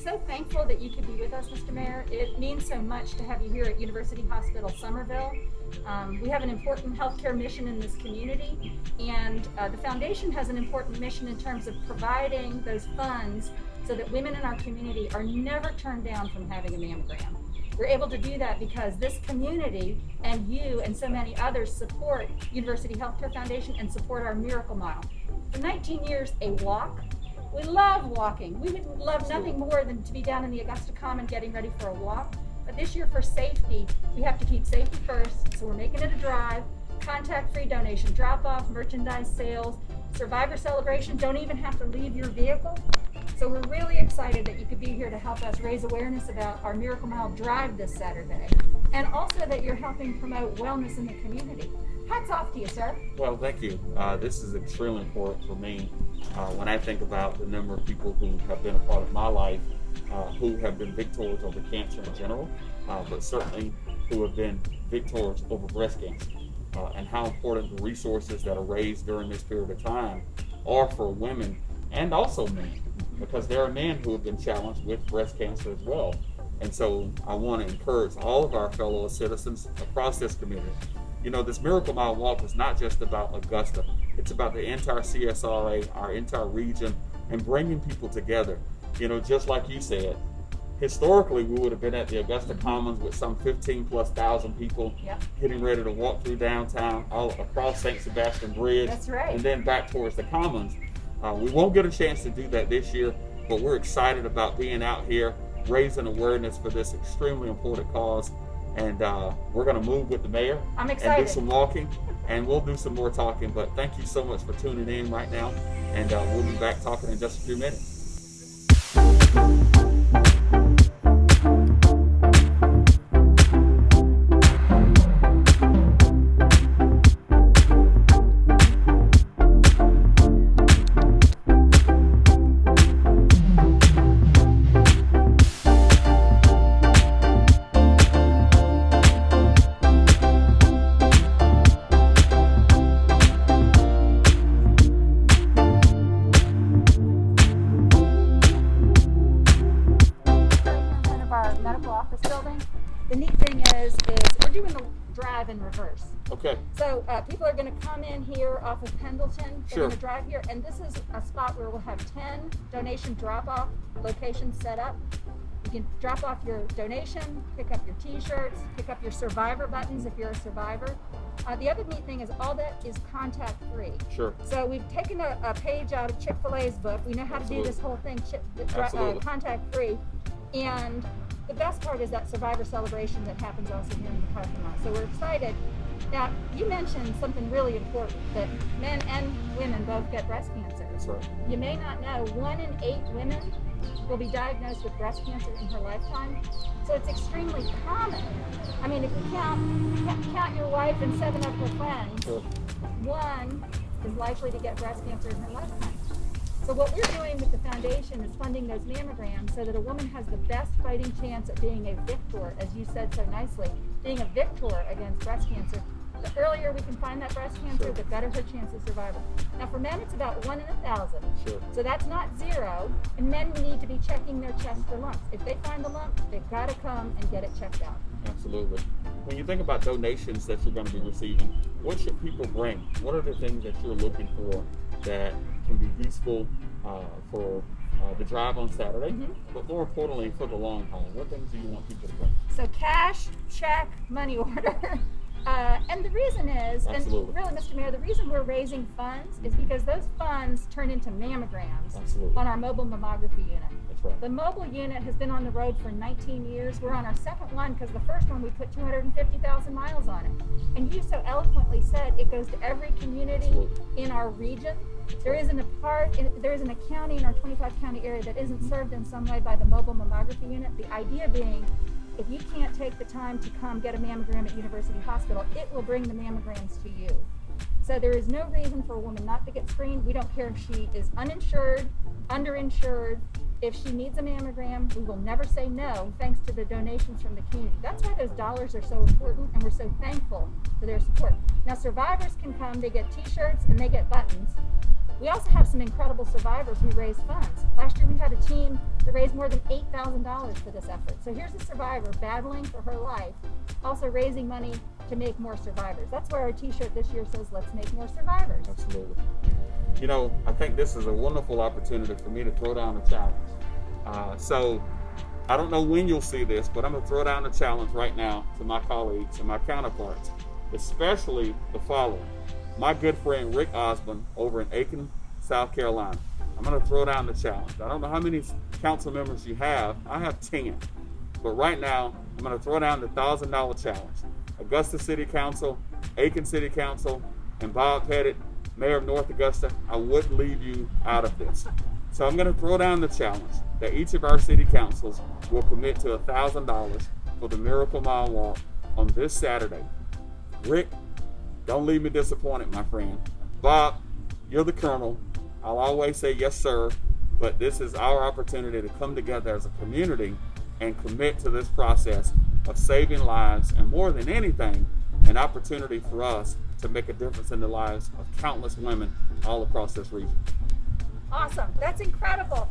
so thankful that you could be with us, Mr. Mayor. It means so much to have you here at University Hospital Summerville. We have an important healthcare mission in this community, and the foundation has an important mission in terms of providing those funds so that women in our community are never turned down from having a mammogram. We're able to do that because this community and you and so many others support University Healthcare Foundation and support our Miracle Mile. For 19 years, a walk. We love walking. We would love nothing more than to be down in the Augusta Common getting ready for a walk. But this year, for safety, we have to keep safety first. So we're making it a drive, contact-free donation drop-off, merchandise sales, survivor celebration. Don't even have to leave your vehicle. So we're really excited that you could be here to help us raise awareness about our Miracle Mile Drive this Saturday, and also that you're helping promote wellness in the community. Hats off to you, sir. Well, thank you. This is extremely important for me. When I think about the number of people who have been a part of my life, who have been victors over cancer in general, but certainly who have been victors over breast cancer, and how important the resources that are raised during this period of time are for women and also men, because there are men who have been challenged with breast cancer as well. And so I want to encourage all of our fellow citizens across this community. You know, this Miracle Mile Walk is not just about Augusta. It's about the entire CSRA, our entire region, and bringing people together. You know, just like you said, historically we would have been at the Augusta Commons with some 15,000+ people getting ready to walk through downtown, all across St. Sebastian Bridge. That's right. And then back towards the Commons. We won't get a chance to do that this year, but we're excited about being out here, raising awareness for this extremely important cause. And we're going to move with the mayor. I'm excited. And do some walking, and we'll do some more talking. But thank you so much for tuning in right now, and we'll be back talking in just a few minutes. The neat thing is we're doing the drive in reverse. Okay. So people are going to come in here off of Pendleton. They're Sure. going to drive here, and this is a spot where we'll have 10 donation drop-off locations set up. You can drop off your donation, pick up your t-shirts, pick up your survivor buttons if you're a survivor. The other neat thing is all that is contact-free. Sure. So we've taken a page out of Chick-fil-A's book. We know how to do this whole thing contact-free. And the best part is that survivor celebration that happens also here in the parking lot. So we're excited. Now, you mentioned something really important, that men and women both get breast cancer. That's right. You may not know, 1 in 8 women will be diagnosed with breast cancer in her lifetime. So it's extremely common. I mean, if you count your wife and 7 of her friends, Sure. 1 is likely to get breast cancer in her lifetime. So what we're doing with the foundation is funding those mammograms so that a woman has the best fighting chance at being a victor, as you said so nicely, being a victor against breast cancer. The earlier we can find that breast cancer, Sure. the better her chance of survival. Now for men, it's about 1 in 1,000. Sure. So that's not 0, and men need to be checking their chest for lumps. If they find a lump, they've got to come and get it checked out. Absolutely. When you think about donations that you're going to be receiving, what should people bring? What are the things that you're looking for that can be useful for the drive on Saturday, but more importantly for the long haul? What things do you want people to bring? So cash, check, money order. And the reason is, Absolutely. and really, Mr. Mayor, the reason we're raising funds is because those funds turn into mammograms Absolutely. on our mobile mammography unit. That's right. The mobile unit has been on the road for 19 years. We're on our second one because the first one we put 250,000 miles on it. And you so eloquently said it goes to every community Absolutely. in our region. There isn't a county in our 25 county area that isn't served in some way by the mobile mammography unit. The idea being, if you can't take the time to come get a mammogram at University Hospital, it will bring the mammograms to you. So there is no reason for a woman not to get screened. We don't care if she is uninsured, underinsured. If she needs a mammogram, we will never say no, thanks to the donations from the community. That's why those dollars are so important, and we're so thankful for their support. Now, survivors can come, they get t-shirts and they get buttons. We also have some incredible survivors who raise funds. Last year we had a team that raised more than $8,000 for this effort. So here's a survivor battling for her life, also raising money to make more survivors. That's why our t-shirt this year says, let's make more survivors. Absolutely. You know, I think this is a wonderful opportunity for me to throw down a challenge. So I don't know when you'll see this, but I'm going to throw down a challenge right now to my colleagues and my counterparts, especially the following. My good friend Rick Osborne over in Aiken, South Carolina. I'm going to throw down the challenge. I don't know how many council members you have. I have 10. But right now, I'm going to throw down the $1,000 challenge. Augusta City Council, Aiken City Council, and Bob Pettit, Mayor of North Augusta, I wouldn't leave you out of this. So I'm going to throw down the challenge that each of our city councils will commit to $1,000 for the Miracle Mile Walk on this Saturday. Rick, don't leave me disappointed, my friend. Bob, you're the colonel. I'll always say yes, sir, but this is our opportunity to come together as a community and commit to this process of saving lives, and more than anything, an opportunity for us to make a difference in the lives of countless women all across this region. Awesome. That's incredible.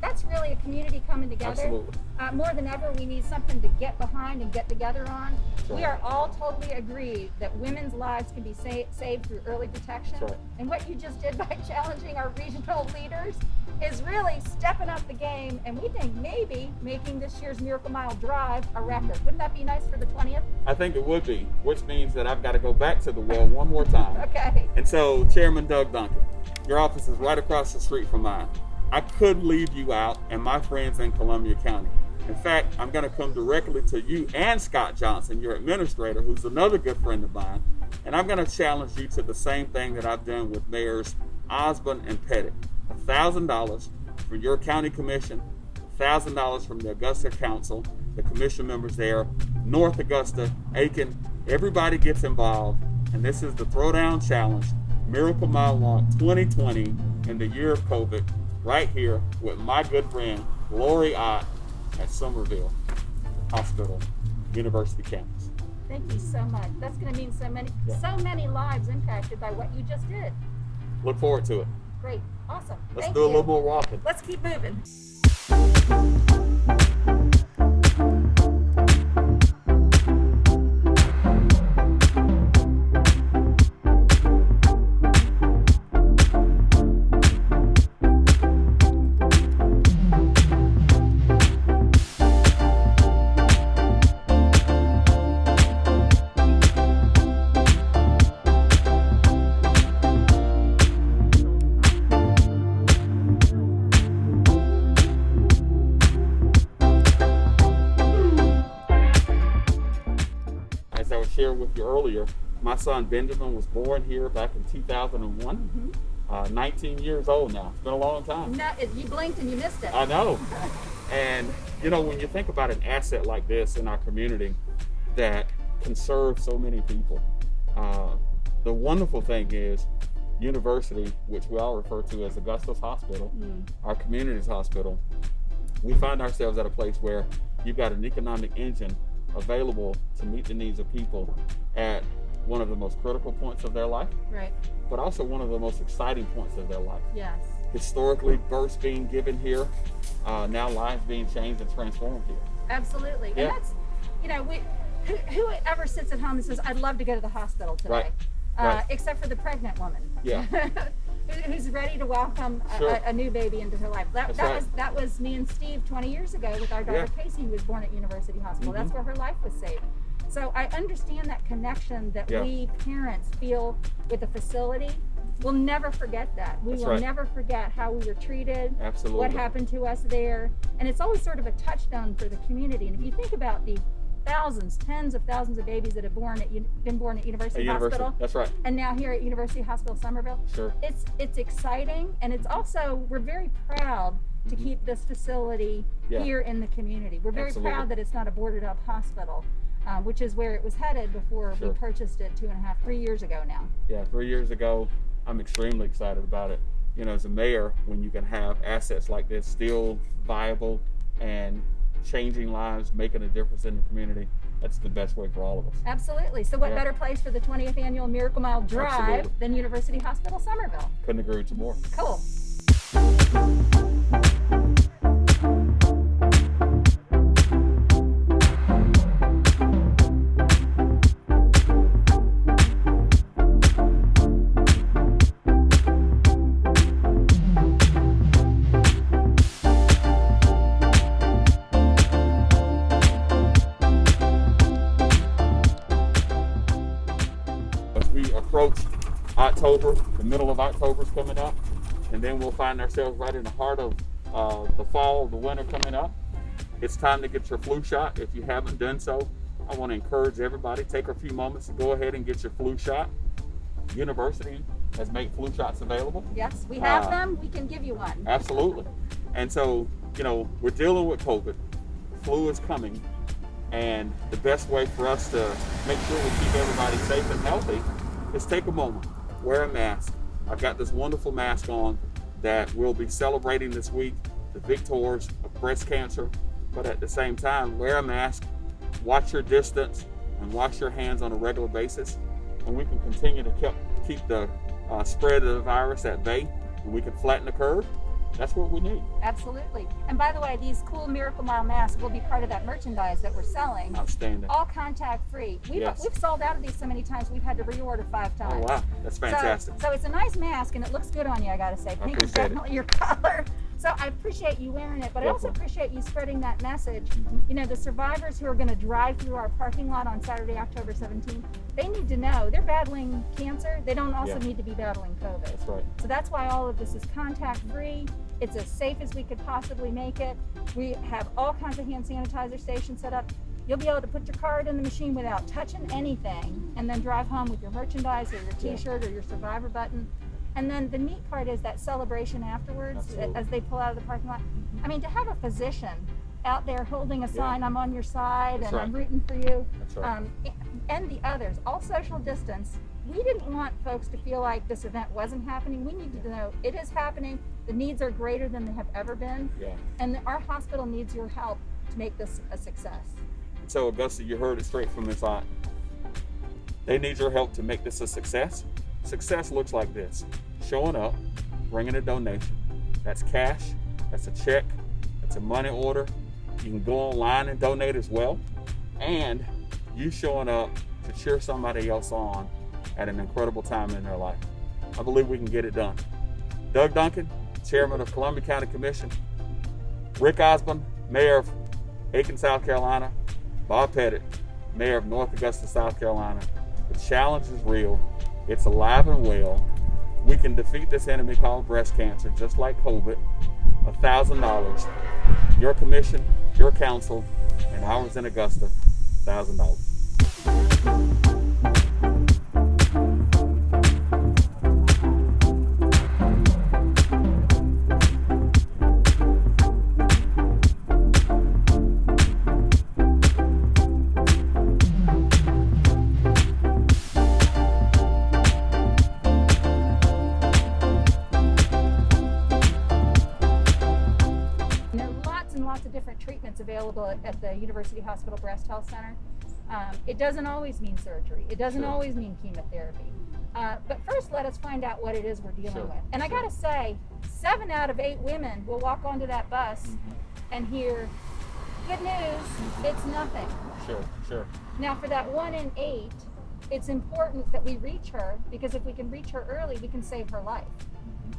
That's really a community coming together. Absolutely. More than ever, we need something to get behind and get together on. Right. We are all totally agreed that women's lives can be saved through early protection. Right. And what you just did by challenging our regional leaders is really stepping up the game, and we think maybe making this year's Miracle Mile Drive a record. Wouldn't that be nice for the 20th? I think it would be, which means that I've got to go back to the well one more time. Okay. And so, Chairman Doug Duncan, your office is right across the street from mine. I could leave you out and my friends in Columbia County. In fact, I'm going to come directly to you and Scott Johnson, your administrator, who's another good friend of mine, and I'm going to challenge you to the same thing that I've done with Mayors Osborne and Pettit. $1,000 for your county commission, $1,000 from the Augusta Council, the commission members there, North Augusta, Aiken, everybody gets involved, and this is the Throwdown Challenge, Miracle Mile Walk 2020 in the year of COVID, right here with my good friend Laurie Ott at Summerville Hospital, University campus. Thank you so much. That's going to mean so many lives impacted by what you just did. Look forward to it. Great. Awesome. Let's Thank do you. a little more walking. Let's keep moving. Share with you earlier, my son Benjamin was born here back in 2001. 19 years old now. It's been a long time. No, you blinked and you missed it. I know. And you know, when you think about an asset like this in our community that can serve so many people, the wonderful thing is university, which we all refer to as Augusta's hospital, our community's hospital, we find ourselves at a place where you've got an economic engine available to meet the needs of people at one of the most critical points of their life, right? But also one of the most exciting points of their life. Yes. Historically, births being given here, now lives being changed and transformed here. Absolutely. Yeah. And that's, you know, whoever sits at home and says, I'd love to go to the hospital today, Right. Right. Except for the pregnant woman. Yeah. Who's ready to welcome Sure. a new baby into her life. That was me and Steve 20 years ago with our daughter Casey, who was born at University Hospital. That's where her life was saved. So I understand that connection that we parents feel with the facility. We'll never forget that. We will never forget how we were treated, Absolutely. what happened to us there. And it's always sort of a touchstone for the community. And if you think about the thousands, tens of thousands of babies that have been born at University Hospital. That's right. And now here at University Hospital Summerville. Sure. It's exciting, and it's also, we're very proud to keep this facility here in the community. We're very proud that it's not a boarded up hospital, which is where it was headed before we purchased it 3 years ago now. Yeah, 3 years ago. I'm extremely excited about it. You know, as a mayor, when you can have assets like this still viable and changing lives, making a difference in the community, that's the best way for all of us. Absolutely. So what Yeah. better place for the 20th annual Miracle Mile Drive Absolutely. than University Hospital Summerville? Couldn't agree with you more. Cool. As we approach October, the middle of October is coming up, and then we'll find ourselves right in the heart of the fall, the winter coming up. It's time to get your flu shot. If you haven't done so, I want to encourage everybody, take a few moments to go ahead and get your flu shot. University has made flu shots available. Yes, we have them. We can give you one. Absolutely. And so, we're dealing with COVID. Flu is coming. And the best way for us to make sure we keep everybody safe and healthy is take a moment, wear a mask. I've got this wonderful mask on that we'll be celebrating this week, the victors of breast cancer. But at the same time, wear a mask, watch your distance, and wash your hands on a regular basis. And we can continue to keep the spread of the virus at bay, and we can flatten the curve. That's what we need. Absolutely. And by the way, these cool Miracle Mile masks will be part of that merchandise that we're selling. Outstanding. All contact free. We've sold out of these so many times we've had to reorder 5 times. Oh wow, that's fantastic. So it's a nice mask and it looks good on you, I gotta say. Pink is appreciate definitely your color. So I appreciate you wearing it, but I also appreciate you spreading that message. The survivors who are gonna drive through our parking lot on Saturday, October 17th, they need to know they're battling cancer. They don't also need to be battling COVID. That's right. So that's why all of this is contact free. It's as safe as we could possibly make it. We have all kinds of hand sanitizer stations set up. You'll be able to put your card in the machine without touching anything and then drive home with your merchandise or your t-shirt or your survivor button. And then the neat part is that celebration afterwards as they pull out of the parking lot. I mean, to have a physician out there holding a sign, I'm on your side and I'm rooting for you. That's right. And the others, all social distance. We didn't want folks to feel like this event wasn't happening. We needed to know it is happening. The needs are greater than they have ever been. Yeah. And our hospital needs your help to make this a success. So Augusta, you heard it straight from Ms. Ott. They need your help to make this a success. Success looks like this: showing up, bringing a donation. That's cash, that's a check, that's a money order. You can go online and donate as well. And you showing up to cheer somebody else on at an incredible time in their life. I believe we can get it done. Doug Duncan, Chairman of Columbia County Commission. Rick Osborne, Mayor of Aiken, South Carolina. Bob Pettit, Mayor of North Augusta, South Carolina. The challenge is real. It's alive and well. We can defeat this enemy called breast cancer, just like COVID. $1,000. Your commission, your council, and ours in Augusta, $1,000. Available at the University Hospital Breast Health Center. It doesn't always mean surgery. It doesn't always mean chemotherapy. But first, let us find out what it is we're dealing with. And I gotta say, 7 out of 8 women will walk onto that bus and hear, good news, it's nothing. Sure. Now for that 1 in 8, it's important that we reach her, because if we can reach her early, we can save her life.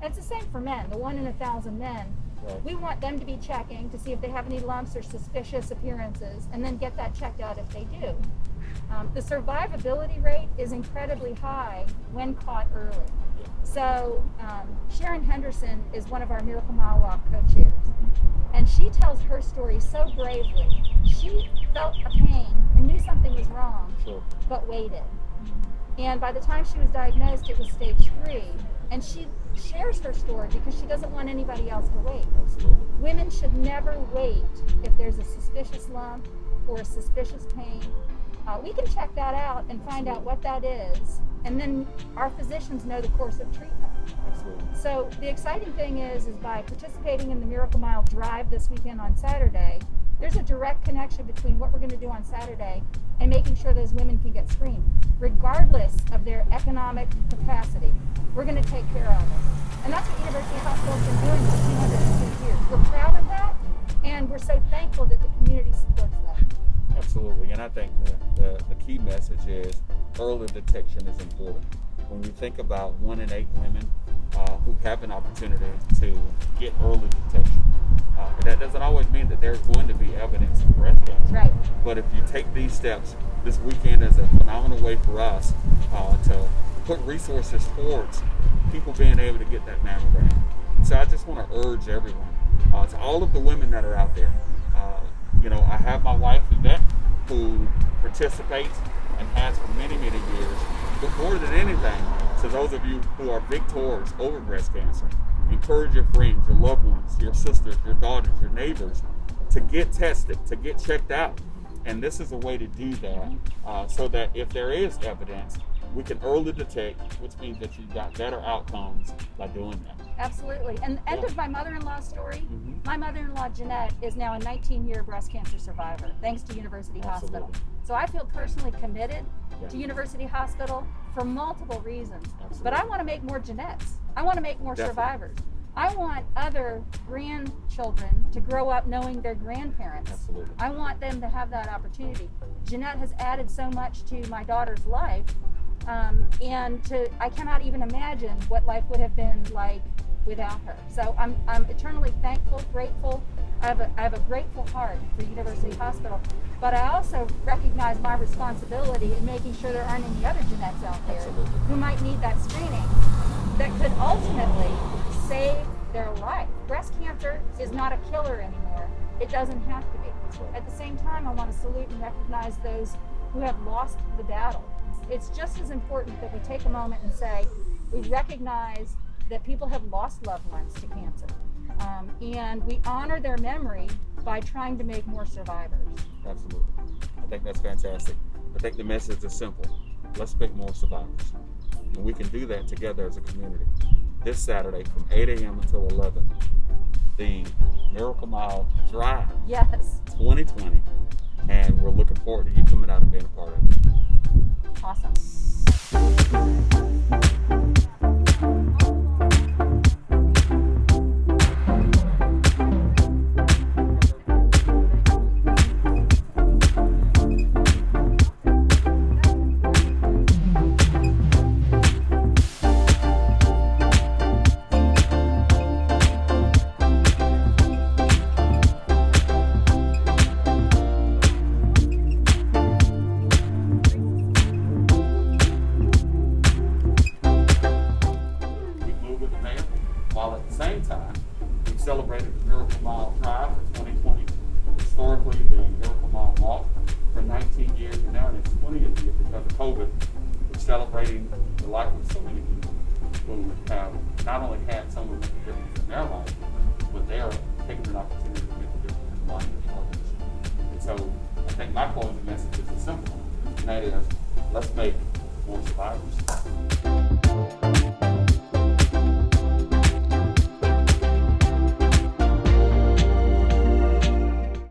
And it's the same for men, the 1 in 1,000 men. Right. We want them to be checking to see if they have any lumps or suspicious appearances, and then get that checked out if they do. The survivability rate is incredibly high when caught early. So Sharon Henderson is one of our Miracle Mile Walk co-chairs, and she tells her story so bravely. She felt a pain and knew something was wrong, but waited. And by the time she was diagnosed, it was stage 3. And she shares her story because she doesn't want anybody else to wait. Absolutely. Women should never wait if there's a suspicious lump or a suspicious pain. We can check that out and find out what that is, and then our physicians know the course of treatment. Absolutely. So the exciting thing is by participating in the Miracle Mile Drive this weekend on Saturday, there's a direct connection between what we're going to do on Saturday and making sure those women can get screened, regardless of their economic capacity. We're going to take care of them. And that's what University Hospital's been doing for 202 years. We're proud of that, and we're so thankful that the community supports that. Absolutely, and I think the key message is early detection is important. When we think about 1 in 8 women who have an opportunity to get early detection, that doesn't always mean that there's going to be evidence of breast cancer. Right. But if you take these steps, this weekend is a phenomenal way for us to put resources towards people being able to get that mammogram. So I just want to urge everyone, to all of the women that are out there, I have my wife, Yvette, who participates and has for many, many years. But more than anything, to those of you who are victors over breast cancer, encourage your friends, your loved ones, your sisters, your daughters, your neighbors to get tested, to get checked out. And this is a way to do that so that if there is evidence, we can early detect, which means that you've got better outcomes by doing that. Absolutely. And end of my mother-in-law's story, my mother-in-law Jeanette is now a 19-year breast cancer survivor, thanks to University Hospital. So I feel personally committed to University Hospital for multiple reasons. But I want to make more Jeanettes. I want to make more survivors. I want other grandchildren to grow up knowing their grandparents. Absolutely. I want them to have that opportunity. Jeanette has added so much to my daughter's life, I cannot even imagine what life would have been like without her. So I'm eternally thankful, grateful. I have a grateful heart for University Hospital, but I also recognize my responsibility in making sure there aren't any other Jeanettes out there who might need that screening that could ultimately save their life. Breast cancer is not a killer anymore. It doesn't have to be. At the same time, I want to salute and recognize those who have lost the battle. It's just as important that we take a moment and say, we recognize that people have lost loved ones to cancer. And we honor their memory by trying to make more survivors. Absolutely. I think that's fantastic. I think the message is simple. Let's make more survivors. And we can do that together as a community. This Saturday from 8 a.m. until 11, the Miracle Mile Drive 2020. And we're looking forward to you coming out and being a part of it. Awesome. While at the same time, we've celebrated the Miracle Mile Drive for 2020. Historically, the Miracle Mile Walk for 19 years, and now in its 20th year because of COVID, we're celebrating the life of so many people who have not only had someone make a difference in their life, but they are taking an opportunity to make a difference in the life of others. And so I think my closing message is a simple one, and that is, let's make more survivors.